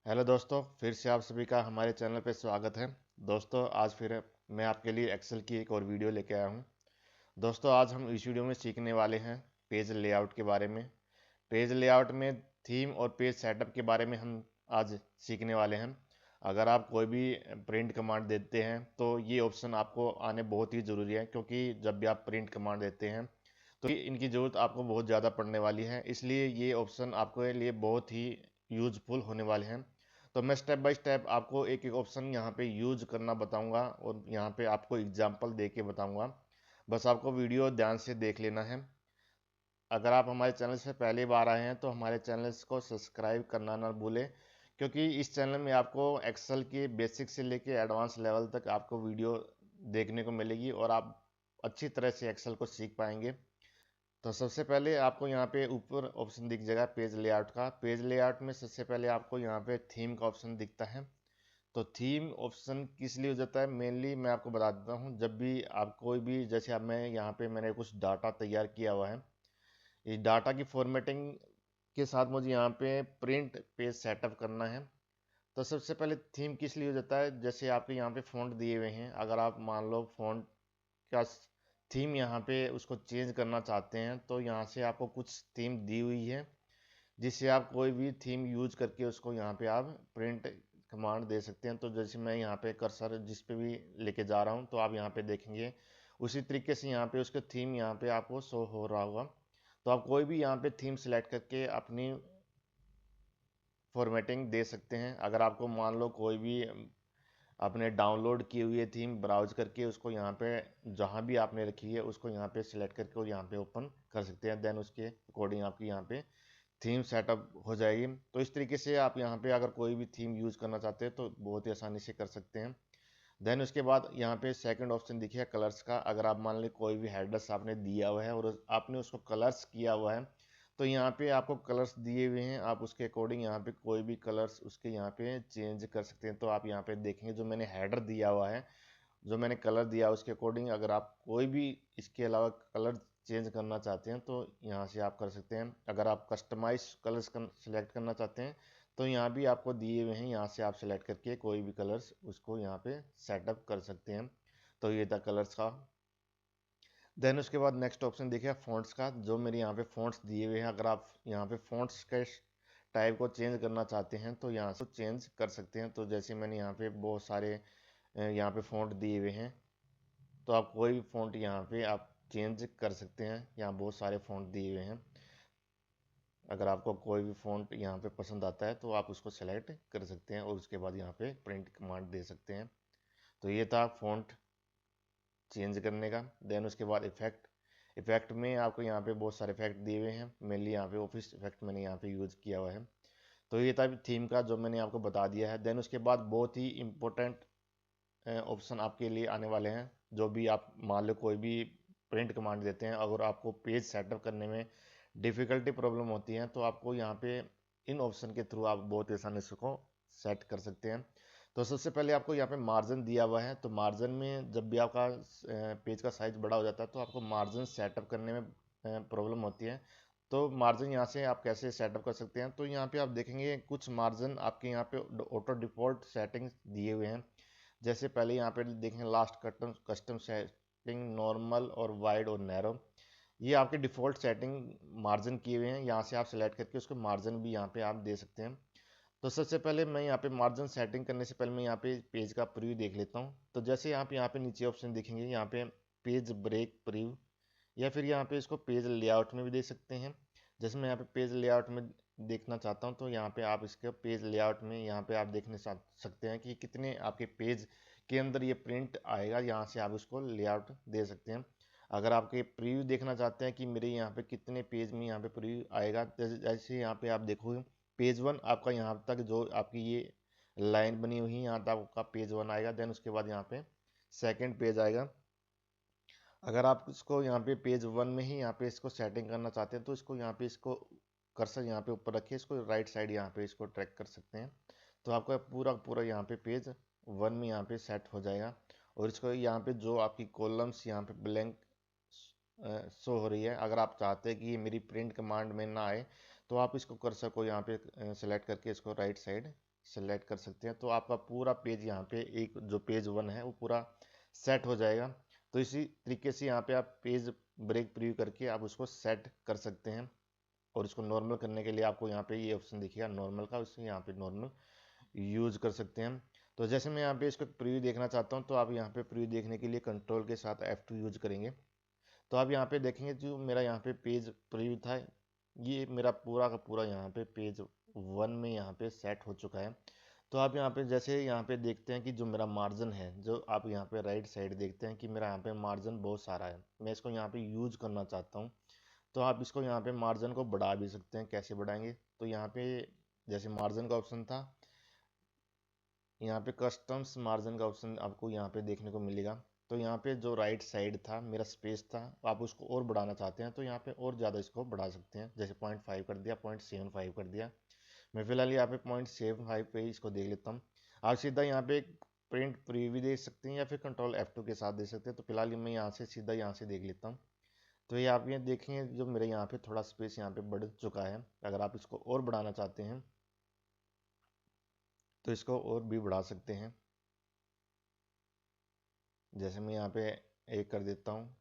Hello दोस्तों, फिर से आप सभी का हमारे चैनल पे स्वागत है। दोस्तों, आज फिर मैं आपके लिए एक्सेल की एक और वीडियो लेके आया हूँ। दोस्तों, आज हम इस वीडियो में सीखने वाले हैं पेज लेआउट के बारे में। पेज लेआउट में थीम और पेज सेटअप के बारे में हम आज सीखने वाले हैं। अगर आप कोई भी प्रिंट कमांड देते हैं तो ये ऑप्शन आपको आने बहुत ही ज़रूरी है, क्योंकि जब भी आप प्रिंट कमांड देते हैं तो इनकी ज़रूरत आपको बहुत ज़्यादा पड़ने वाली है। इसलिए ये ऑप्शन आपके लिए बहुत ही यूजफुल होने वाले हैं। तो मैं स्टेप बाय स्टेप आपको एक एक ऑप्शन यहाँ पे यूज करना बताऊंगा और यहाँ पे आपको एग्जांपल दे के बताऊंगा। बस आपको वीडियो ध्यान से देख लेना है। अगर आप हमारे चैनल से पहली बार आए हैं तो हमारे चैनल को सब्सक्राइब करना ना भूलें, क्योंकि इस चैनल में आपको एक्सेल के बेसिक से लेके एडवांस लेवल तक आपको वीडियो देखने को मिलेगी और आप अच्छी तरह से एक्सेल को सीख पाएंगे। तो सबसे पहले आपको यहाँ पे ऊपर ऑप्शन दिख जाएगा पेज लेआउट का। पेज लेआउट में सबसे पहले आपको यहाँ पे थीम का ऑप्शन दिखता है। तो थीम ऑप्शन किस लिए हो जाता है, मेनली मैं आपको बता देता हूँ। जब भी आप कोई भी, जैसे अब मैं यहाँ पे मैंने कुछ डाटा तैयार किया हुआ है, इस डाटा की फॉर्मेटिंग के साथ मुझे यहाँ पे प्रिंट पेज सेटअप करना है। तो सबसे पहले थीम किस लिए हो जाता है, जैसे आपके यहाँ पे फ़ॉन्ट दिए हुए हैं, अगर आप मान लो फ़ॉन्ट का थीम यहाँ पे उसको चेंज करना चाहते हैं तो यहाँ से आपको कुछ थीम दी हुई है, जिससे आप कोई भी थीम यूज करके उसको यहाँ पे आप प्रिंट कमांड दे सकते हैं। तो जैसे मैं यहाँ पे कर्सर जिस पे भी लेके जा रहा हूँ तो आप यहाँ पे देखेंगे उसी तरीके से यहाँ पे उसका थीम यहाँ पे आपको शो हो रहा होगा। तो आप कोई भी यहाँ पे थीम सेलेक्ट करके अपनी फॉर्मेटिंग दे सकते हैं। अगर आपको मान लो कोई भी आपने डाउनलोड की हुई है थीम, ब्राउज करके उसको यहाँ पे जहाँ भी आपने रखी है उसको यहाँ पे सिलेक्ट करके और यहाँ पे ओपन कर सकते हैं। देन उसके अकॉर्डिंग आपकी यहाँ पे थीम सेटअप हो जाएगी। तो इस तरीके से आप यहाँ पे अगर कोई भी थीम यूज करना चाहते हैं तो बहुत ही आसानी से कर सकते हैं। देन उसके बाद यहाँ पे सेकंड ऑप्शन दिखिए कलर्स का। अगर आप मान लें कोई भी हेडर्स आपने दिया हुआ है और आपने उसको कलर्स किया हुआ है, तो यहाँ पे आपको कलर्स दिए हुए हैं, आप उसके अकॉर्डिंग यहाँ पे कोई भी कलर्स उसके यहाँ पे चेंज कर सकते हैं। तो आप यहाँ पे देखेंगे जो मैंने हेडर दिया हुआ है, जो मैंने कलर दिया उसके अकॉर्डिंग अगर आप कोई भी इसके अलावा कलर चेंज करना चाहते हैं तो यहाँ से आप कर सकते हैं। अगर आप कस्टमाइज कलर्स सेलेक्ट करना चाहते हैं तो यहाँ भी आपको दिए हुए हैं, यहाँ से आप सेलेक्ट करके कोई भी कलर्स उसको यहाँ पे सेटअप कर सकते हैं। तो ये था कलर्स का। देन उसके बाद नेक्स्ट ऑप्शन देखिए फ़ॉन्ट्स का। जो मेरे यहाँ पे फ़ॉन्ट्स दिए हुए हैं, अगर आप यहाँ पे फ़ॉन्ट्स के टाइप को चेंज करना चाहते हैं तो यहाँ से चेंज कर सकते हैं। तो जैसे मैंने यहाँ पे बहुत सारे यहाँ पे फ़ॉन्ट दिए हुए हैं, तो आप कोई भी फ़ॉन्ट यहाँ पे आप चेंज कर सकते हैं। यहाँ बहुत सारे फ़ॉन्ट दिए हुए हैं, अगर आपको कोई भी फ़ॉन्ट यहाँ पे पसंद आता है तो आप उसको सेलेक्ट कर सकते हैं और उसके बाद यहाँ पे प्रिंट कमांड दे सकते हैं। तो ये था फ़ॉन्ट चेंज करने का। देन उसके बाद इफेक्ट। इफेक्ट में आपको यहाँ पे बहुत सारे इफेक्ट दिए हुए हैं, मेनली यहाँ पे ऑफिस इफेक्ट मैंने यहाँ पे यूज़ किया हुआ है। तो ये था थीम का जो मैंने आपको बता दिया है। देन उसके बाद बहुत ही इम्पोर्टेंट ऑप्शन आपके लिए आने वाले हैं। जो भी आप मान लो कोई भी प्रिंट कमांड देते हैं, अगर आपको पेज सेटअप करने में डिफ़िकल्टी प्रॉब्लम होती है तो आपको यहाँ पे इन ऑप्शन के थ्रू आप बहुत आसानी से को सेट कर सकते हैं। तो सबसे पहले आपको यहाँ पे मार्जिन दिया हुआ है। तो मार्जिन में जब भी आपका पेज का साइज बड़ा हो जाता है तो आपको मार्जिन सेटअप करने में प्रॉब्लम होती है। तो मार्जिन यहाँ से आप कैसे सेटअप कर सकते हैं, तो यहाँ पे आप देखेंगे कुछ मार्जिन आपके यहाँ पे ऑटो डिफॉल्ट सेटिंग्स दिए हुए हैं। जैसे पहले यहाँ पे देखें last custom custom setting, normal और वाइड और नैरो, ये आपके डिफ़ॉल्ट सेटिंग मार्जिन किए हुए हैं। यहाँ से आप सेलेक्ट करके उसको मार्जिन भी यहाँ पे आप दे सकते हैं। तो सबसे पहले मैं यहाँ पे मार्जिन सेटिंग करने से पहले मैं यहाँ पे पेज का प्रीव्यू देख लेता हूँ। तो जैसे आप यहाँ पे नीचे ऑप्शन देखेंगे यहाँ पे पेज ब्रेक प्रीव्यू, या फिर यहाँ पे इसको पेज लेआउट में भी दे सकते हैं। जैसे मैं यहाँ पे पेज लेआउट में देखना चाहता हूँ तो यहाँ पे आप इसके पेज लेआउट में यहाँ पे आप देखने सकते हैं कि कितने आपके पेज के अंदर ये प्रिंट आएगा। यहाँ से आप उसको लेआउट दे सकते हैं। अगर आपके प्रीव्यू देखना चाहते हैं कि मेरे यहाँ पे कितने पेज में यहाँ पे प्रीव्यू आएगा, जैसे यहाँ पे आप देखोगे पेज वन आपका यहाँ तक जो आपकी ये लाइन बनी हुई है यहाँ तक आपका पेज वन आएगा। देन उसके बाद यहाँ पे सेकंड पेज आएगा। अगर आप इसको यहाँ पे पेज वन में ही यहाँ पे इसको सेटिंग करना चाहते हैं तो इसको यहाँ पे इसको कर्सर यहाँ पे ऊपर रखिए, इसको राइट साइड यहाँ पे इसको ट्रैक कर सकते हैं। तो आपका पूरा पूरा यहाँ पे पेज वन में यहाँ पे सेट हो जाएगा। और इसको यहाँ पे जो आपकी कॉलम्स यहाँ पे ब्लैंक शो हो रही है, अगर आप चाहते हैं कि ये मेरी प्रिंट कमांड में ना आए तो आप इसको कर्सर को यहाँ पे सेलेक्ट करके इसको राइट साइड सेलेक्ट कर सकते हैं, तो आपका पूरा पेज यहाँ पे एक जो पेज 1 है वो पूरा सेट हो जाएगा। तो इसी तरीके से यहाँ पे आप पेज ब्रेक प्रीव्यू करके आप उसको सेट कर सकते हैं। और इसको नॉर्मल करने के लिए आपको यहाँ पे ये ऑप्शन दिखेगा नॉर्मल का, उससे यहाँ पे नॉर्मल यूज कर सकते हैं। तो जैसे मैं यहाँ पे इसको प्रीव्यू देखना चाहता हूँ, तो आप यहाँ पे प्रीव्यू देखने के लिए कंट्रोल के साथ F2 यूज करेंगे। तो आप यहाँ पे देखेंगे जो मेरा यहाँ पे पेज प्रीव्यू था, ये मेरा पूरा का पूरा यहाँ पे पेज 1 में यहाँ पे सेट हो चुका है। तो आप यहाँ पे जैसे यहाँ पे देखते हैं कि जो मेरा मार्जिन है, जो आप यहाँ पे राइट साइड देखते हैं कि मेरा यहाँ पे मार्जिन बहुत सारा है, मैं इसको यहाँ पे यूज करना चाहता हूँ। तो आप इसको यहाँ पे मार्जिन को बढ़ा भी सकते हैं। कैसे बढ़ाएंगे, तो यहाँ पे जैसे मार्जिन का ऑप्शन था, यहाँ पे कस्टम्स मार्जिन का ऑप्शन आपको यहाँ पे देखने को मिलेगा। तो यहाँ पे जो राइट साइड था मेरा स्पेस था, आप उसको और बढ़ाना चाहते हैं तो यहाँ पे और ज़्यादा इसको बढ़ा सकते हैं। जैसे 0.5 कर दिया, 0.75 कर दिया। मैं फिलहाल यहाँ पे 0.75 पे ही इसको देख लेता हूँ। आप सीधा यहाँ पे प्रिंट प्रीव्यू दे सकते हैं या फिर कंट्रोल F2 के साथ दे सकते हैं। तो फिलहाल मैं यहाँ से सीधा यहाँ से देख लेता हूँ। तो ये आप ये देखेंगे जो मेरे यहाँ पे थोड़ा स्पेस यहाँ पे बढ़ चुका है। अगर आप इसको और बढ़ाना चाहते हैं तो इसको और भी बढ़ा सकते हैं। जैसे मैं यहाँ पे एक कर देता हूँ,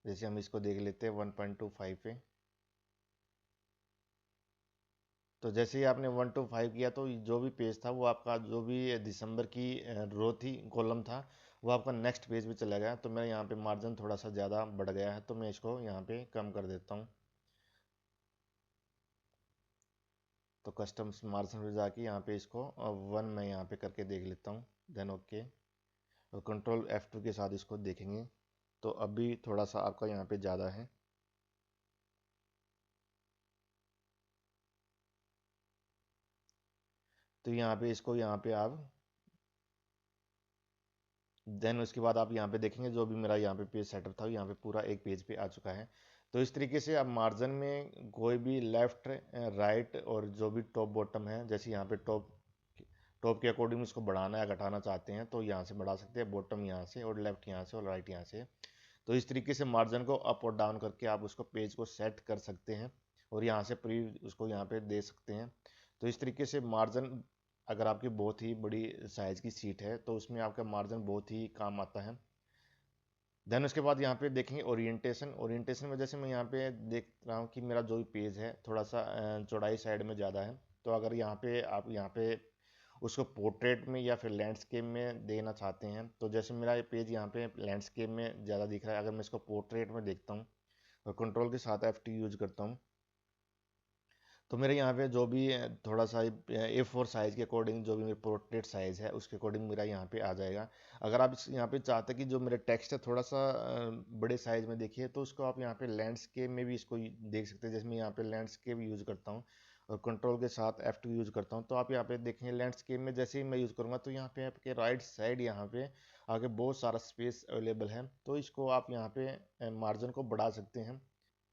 जैसे हम इसको देख लेते हैं 1.25 पे। तो जैसे ही आपने 1 to 5 किया तो जो भी पेज था वो आपका जो भी दिसंबर की रो थी, कॉलम था, वो आपका नेक्स्ट पेज पे चला गया। तो मेरा यहाँ पे मार्जिन थोड़ा सा ज़्यादा बढ़ गया है, तो मैं इसको यहाँ पे कम कर देता हूँ। तो कस्टम्स मार्जिन पे जाके यहाँ पे इसको 1 मैं यहाँ पे करके देख लेता हूँ। देन ओके, और कंट्रोल F2 के साथ इसको देखेंगे तो अभी थोड़ा सा आपका यहाँ पे ज़्यादा है। तो यहाँ पे इसको यहाँ पे आप देन उसके बाद आप यहाँ पे देखेंगे जो भी मेरा यहाँ पे पेज सेटअप था यहाँ पे पूरा एक पेज पे आ चुका है। तो इस तरीके से आप मार्जिन में कोई भी लेफ्ट राइट और जो भी टॉप बॉटम है, जैसे यहाँ पे टॉप टॉप के अकॉर्डिंग उसको बढ़ाना या घटाना चाहते हैं तो यहाँ से बढ़ा सकते हैं, बॉटम यहाँ से और लेफ्ट यहाँ से और राइट यहाँ से। तो इस तरीके से मार्जिन को अप और डाउन करके आप उसको पेज को सेट कर सकते हैं और यहाँ से प्री उसको यहाँ पे दे सकते हैं। तो इस तरीके से मार्जिन, अगर आपकी बहुत ही बड़ी साइज की सीट है तो उसमें आपका मार्जिन बहुत ही काम आता है। देन उसके बाद यहाँ पे देखेंगे ओरिएंटेशन। ओरिएंटेशन में जैसे मैं यहाँ पे देख रहा हूँ कि मेरा जो भी पेज है थोड़ा सा चौड़ाई साइड में ज़्यादा है। तो अगर यहाँ पे आप यहाँ पे उसको पोर्ट्रेट में या फिर लैंडस्केप में देना चाहते हैं, तो जैसे मेरा ये पेज यहाँ पे लैंडस्केप में ज़्यादा दिख रहा है, अगर मैं इसको पोर्ट्रेट में देखता हूँ और कंट्रोल के साथ F2 यूज करता हूँ, तो मेरे यहाँ पे जो भी थोड़ा सा A4 साइज़ के अकॉर्डिंग जो भी मेरे पोर्ट्रेट साइज़ है उसके अकॉर्डिंग मेरा यहाँ पे आ जाएगा। अगर आप यहाँ पे चाहते हैं कि जो मेरे टेक्स्ट है थोड़ा सा बड़े साइज़ में देखिए, तो उसको आप यहाँ पे लैंडस्केप में भी इसको देख सकते हैं। जैसे मैं यहाँ पे लैंडस्केप यूज़ करता हूँ और कंट्रोल के साथ F2 यूज़ करता हूँ, तो आप यहाँ पे देखेंगे लैंडस्केप में जैसे ही मैं यूज़ करूँगा तो यहाँ पे आपके राइट साइड यहाँ पे आगे बहुत सारा स्पेस अवेलेबल है। तो इसको आप यहाँ पे मार्जिन को बढ़ा सकते हैं।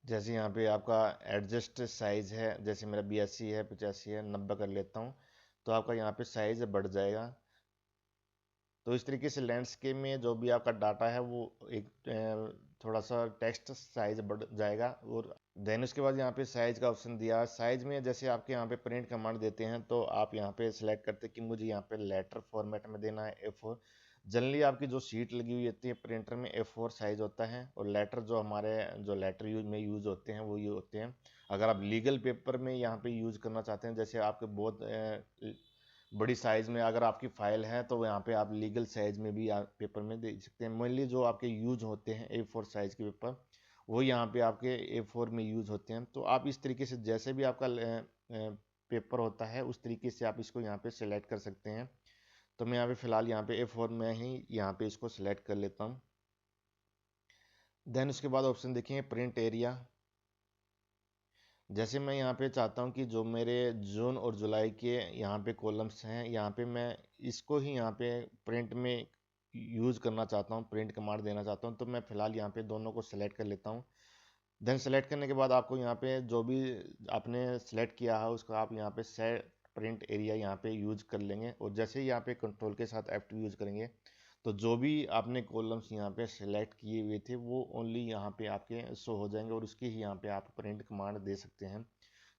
जैसे यहाँ पे आपका एडजस्ट साइज है, जैसे मेरा 82 है, 85 है, 90 कर लेता हूँ, तो आपका यहाँ पे साइज बढ़ जाएगा। तो इस तरीके से लैंडस्केप में जो भी आपका डाटा है वो एक थोड़ा सा टेक्स्ट साइज बढ़ जाएगा। और देन उसके बाद यहाँ पे साइज का ऑप्शन दिया। साइज में जैसे आपके यहाँ पे प्रिंट कमांड देते हैं तो आप यहाँ पे सिलेक्ट करते हैं कि मुझे यहाँ पे लेटर फॉर्मेट में देना है A4। जनरली आपकी जो शीट लगी हुई होती है प्रिंटर में A4 साइज होता है, और लेटर जो हमारे जो लेटर यूज में यूज होते हैं वो ये होते हैं। अगर आप लीगल पेपर में यहाँ पे यूज करना चाहते हैं, जैसे आपके बहुत बड़ी साइज में अगर आपकी फाइल है तो यहाँ पे आप लीगल साइज में भी आप पेपर में दे सकते हैं। मेनली जो आपके यूज होते हैं A4 साइज के पेपर, वो यहाँ पे आपके A4 में यूज होते हैं। तो आप इस तरीके से जैसे भी आपका पेपर होता है उस तरीके से आप इसको यहाँ पे सिलेक्ट कर सकते हैं। तो मैं यहाँ पे फिलहाल यहाँ पे A4 में ही यहाँ पे इसको सिलेक्ट कर लेता हूँ। देन उसके बाद ऑप्शन देखेंगे प्रिंट एरिया। जैसे मैं यहाँ पे चाहता हूँ कि जो मेरे जून और जुलाई के यहाँ पे कॉलम्स हैं, यहाँ पे मैं इसको ही यहाँ पे प्रिंट में यूज़ करना चाहता हूँ, प्रिंट कमांड देना चाहता हूँ, तो मैं फ़िलहाल यहाँ पे दोनों को सिलेक्ट कर लेता हूँ। देन सेलेक्ट करने के बाद आपको यहाँ पे जो भी आपने सेलेक्ट किया है उसको आप यहाँ पे सेट प्रिंट एरिया यहाँ पे यूज कर लेंगे। और जैसे ही यहाँ पे कंट्रोल के साथ F2 यूज करेंगे तो जो भी आपने कॉलम्स यहाँ पे सिलेक्ट किए हुए थे वो ओनली यहाँ पे आपके शो हो जाएंगे और उसकी ही यहाँ पे आप प्रिंट कमांड दे सकते हैं।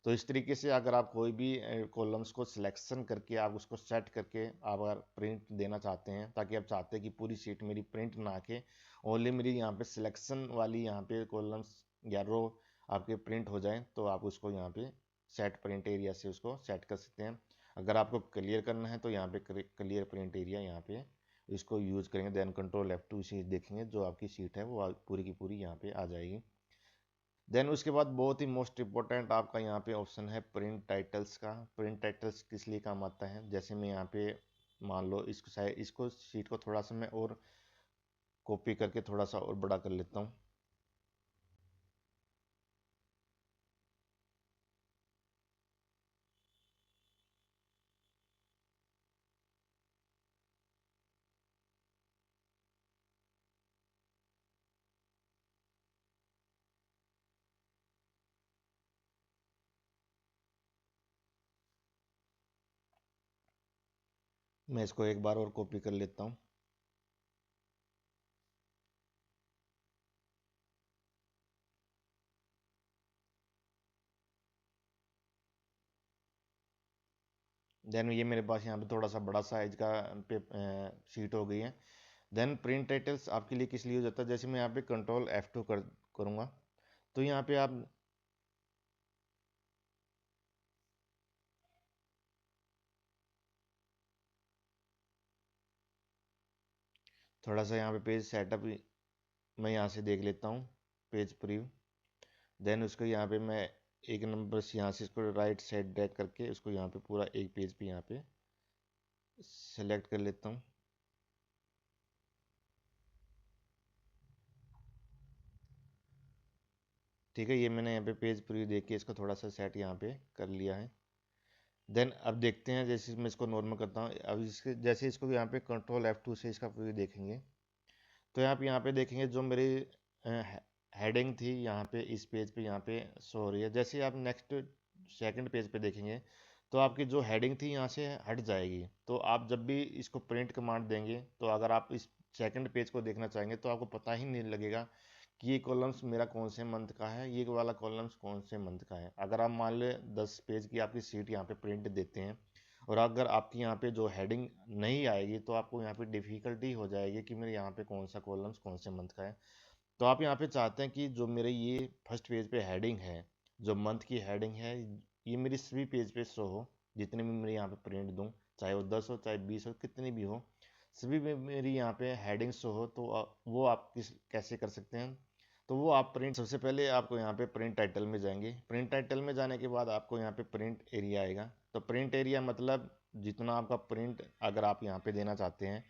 तो इस तरीके से अगर आप कोई भी कॉलम्स को सिलेक्शन करके आप उसको सेट करके आप अगर प्रिंट देना चाहते हैं, ताकि आप चाहते हैं कि पूरी शीट मेरी प्रिंट ना आके ओनली मेरी यहाँ पे सिलेक्शन वाली यहाँ पे कॉलम्स या रो आपके प्रिंट हो जाए, तो आप उसको यहाँ पे सेट प्रिंट एरिया से उसको सेट कर सकते हैं। अगर आपको क्लियर करना है तो यहाँ पे क्लियर प्रिंट एरिया यहाँ पे इसको यूज करेंगे, देन कंट्रोल F2 से देखेंगे जो आपकी शीट है वो पूरी की पूरी यहाँ पे आ जाएगी। देन उसके बाद बहुत ही मोस्ट इम्पोर्टेंट आपका यहाँ पे ऑप्शन है प्रिंट टाइटल्स का। प्रिंट टाइटल्स किस लिए काम आता है, जैसे मैं यहाँ पे मान लो इसको शीट को थोड़ा सा मैं और कॉपी करके थोड़ा सा और बड़ा कर लेता हूँ। मैं इसको एक बार और कॉपी कर लेता हूँ। देन ये मेरे पास यहाँ पे थोड़ा सा बड़ा साइज का शीट हो गई है। देन प्रिंट टाइटल्स आपके लिए किस लिए हो जाता है, जैसे मैं यहाँ पे कंट्रोल F2 करूँगा तो यहाँ पे आप थोड़ा सा यहाँ पे पेज सेटअप मैं यहाँ से देख लेता हूँ, पेज प्रीव्यू। देन उसको यहाँ पे मैं एक नंबर से यहाँ से इसको राइट साइड ड्रैग करके उसको यहाँ पे पूरा एक पेज पे यहाँ पे सेलेक्ट कर लेता हूँ। ठीक है, ये मैंने यहाँ पे पेज प्रीव्यू देख के इसको थोड़ा सा सेट यहाँ पे कर लिया है। देन अब देखते हैं, जैसे मैं इसको नॉर्मल करता हूँ, अब इसके जैसे इसको यहाँ पे कंट्रोल F2 से इसका प्रीव्यू देखेंगे तो आप यहाँ पे देखेंगे जो मेरी हेडिंग थी यहाँ पे इस पेज पे यहाँ पे शो हो रही है। जैसे आप नेक्स्ट सेकंड पेज पे देखेंगे तो आपकी जो हेडिंग थी यहाँ से हट जाएगी। तो आप जब भी इसको प्रिंट कमांड देंगे तो अगर आप इस सेकंड पेज को देखना चाहेंगे तो आपको पता ही नहीं लगेगा कि ये कॉलम्स मेरा कौन से मंथ का है, ये वाला कॉलम्स कौन से मंथ का है। अगर आप मान ले 10 पेज की आपकी सीट यहाँ पे प्रिंट देते हैं और अगर आपकी यहाँ पे जो हेडिंग नहीं आएगी तो आपको यहाँ पे डिफ़िकल्टी हो जाएगी कि मेरे यहाँ पे कौन सा कॉलम्स कौन से मंथ का है। तो आप यहाँ पे चाहते हैं कि जो मेरे ये फर्स्ट पेज पे हेडिंग है, जो मंथ की हेडिंग है, ये मेरी सभी पेज पे शो हो, जितने भी मेरे यहाँ पे प्रिंट दूँ, चाहे वो 10 हो चाहे 20 हो कितनी भी हो, सभी में मेरी यहाँ पे हेडिंग शो हो। तो वो आप कैसे कर सकते हैं, तो वो आप प्रिंट सबसे पहले आपको यहाँ पे प्रिंट टाइटल में जाएंगे। प्रिंट टाइटल में जाने के बाद आपको यहाँ पे प्रिंट एरिया आएगा। तो प्रिंट एरिया मतलब जितना आपका प्रिंट अगर आप यहाँ पे देना चाहते हैं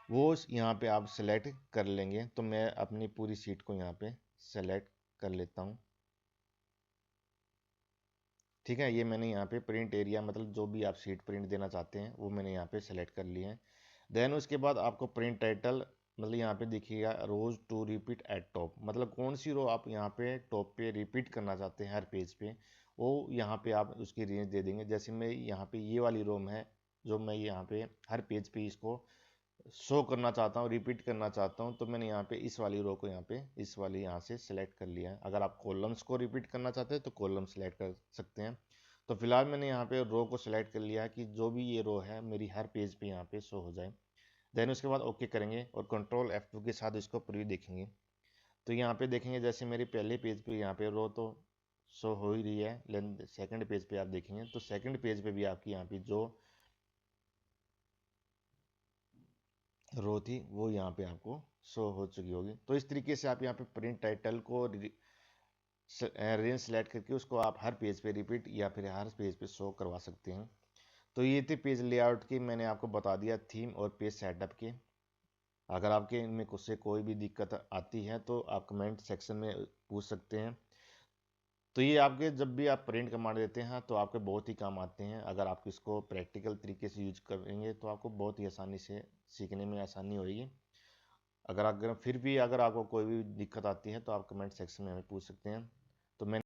वो यहाँ पे आप सेलेक्ट कर लेंगे। तो मैं अपनी पूरी सीट को यहाँ पे सेलेक्ट कर लेता हूँ। ठीक है, ये मैंने यहाँ पे प्रिंट एरिया मतलब जो भी आप सीट प्रिंट देना चाहते हैं वो मैंने यहाँ पे सेलेक्ट कर लिया है। देन उसके बाद आपको प्रिंट टाइटल मतलब यहाँ पे देखिएगा रोज टू रिपीट एट टॉप, मतलब कौन सी रो आप यहाँ पे टॉप पे रिपीट करना चाहते हैं हर पेज पे, वो यहाँ पे आप उसकी रेंज दे देंगे। जैसे मैं यहाँ पे ये वाली रो है जो मैं यहाँ पे हर पेज पे इसको शो करना चाहता हूँ, रिपीट करना चाहता हूँ, तो मैंने यहाँ पे इस वाली रो को यहाँ पे इस वाली यहाँ से सिलेक्ट कर लिया है। अगर आप कॉलम्स को रिपीट करना चाहते हैं तो कॉलम सेलेक्ट कर सकते हैं। तो फिलहाल मैंने यहाँ पे रो को सिलेक्ट कर लिया है कि जो भी ये रो है मेरी हर पेज पे यहाँ पे शो हो जाए। देन उसके बाद ओके करेंगे और कंट्रोल F2 के साथ इसको प्रीव्यू देखेंगे। तो यहाँ पे देखेंगे जैसे मेरे पहले पेज पे यहाँ पे रो तो शो हो ही रही है, लेकिन सेकंड पेज पे आप देखेंगे तो सेकंड पेज पे भी आपकी यहाँ पे जो रो थी वो यहाँ पे आपको शो हो चुकी होगी। तो इस तरीके से आप यहाँ पे प्रिंट टाइटल को रेंज सेलेक्ट करके उसको आप हर पेज पे रिपीट या फिर हर पेज पे शो करवा सकते हैं। तो ये थे पेज लेआउट की, मैंने आपको बता दिया थीम और पेज सेटअप के। अगर आपके इनमें कुछ से कोई भी दिक्कत आती है तो आप कमेंट सेक्शन में पूछ सकते हैं। तो ये आपके जब भी आप प्रिंट कमांड देते हैं तो आपके बहुत ही काम आते हैं। अगर आप इसको प्रैक्टिकल तरीके से यूज करेंगे तो आपको बहुत ही आसानी से सीखने में आसानी होगी। अगर फिर भी अगर आपको कोई भी दिक्कत आती है तो आप कमेंट सेक्शन में हमें पूछ सकते हैं। तो मैं